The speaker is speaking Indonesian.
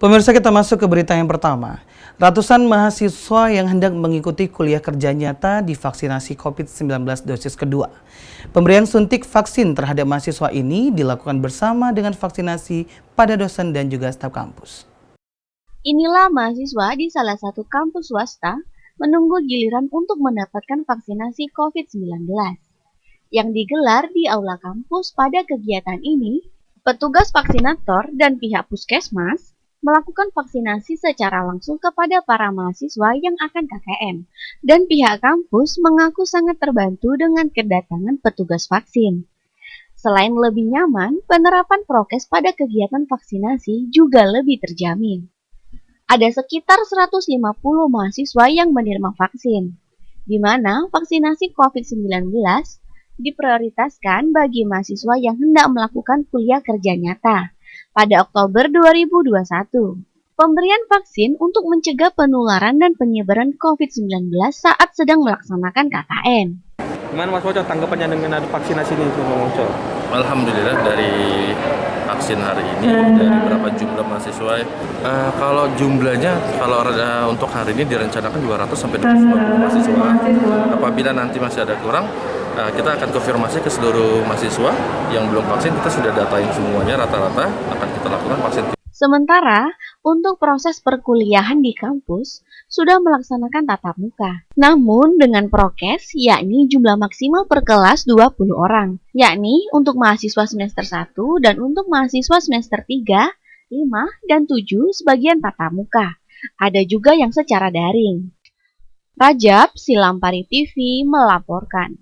Pemirsa, kita masuk ke berita yang pertama. Ratusan mahasiswa yang hendak mengikuti kuliah kerja nyata divaksinasi COVID-19 dosis kedua. Pemberian suntik vaksin terhadap mahasiswa ini dilakukan bersama dengan vaksinasi pada dosen dan juga staf kampus. Inilah mahasiswa di salah satu kampus swasta menunggu giliran untuk mendapatkan vaksinasi COVID-19. Yang digelar di aula kampus. Pada kegiatan ini, petugas vaksinator dan pihak puskesmas melakukan vaksinasi secara langsung kepada para mahasiswa yang akan KKN, dan pihak kampus mengaku sangat terbantu dengan kedatangan petugas vaksin. Selain lebih nyaman, penerapan prokes pada kegiatan vaksinasi juga lebih terjamin. Ada sekitar 150 mahasiswa yang menerima vaksin, di mana vaksinasi COVID-19 diprioritaskan bagi mahasiswa yang hendak melakukan kuliah kerja nyata pada Oktober 2021. Pemberian vaksin untuk mencegah penularan dan penyebaran COVID-19 saat sedang melaksanakan KKN. Gimana Mas Woco tanggapannya dengan ada vaksinasi ini Mas Woco? Alhamdulillah dari vaksin hari ini dari berapa jumlah mahasiswa? Kalau jumlahnya untuk hari ini direncanakan 200 sampai 250 mahasiswa. Apabila nanti masih ada kurang, kita akan konfirmasi ke seluruh mahasiswa yang belum vaksin. Kita sudah datain semuanya rata-rata akan kita lakukan vaksin. Sementara untuk proses perkuliahan di kampus sudah melaksanakan tatap muka. Namun dengan prokes, yakni jumlah maksimal per kelas 20 orang, yakni untuk mahasiswa semester 1 dan untuk mahasiswa semester 3, 5, dan 7 sebagian tatap muka. Ada juga yang secara daring. Rajab Silampari TV melaporkan.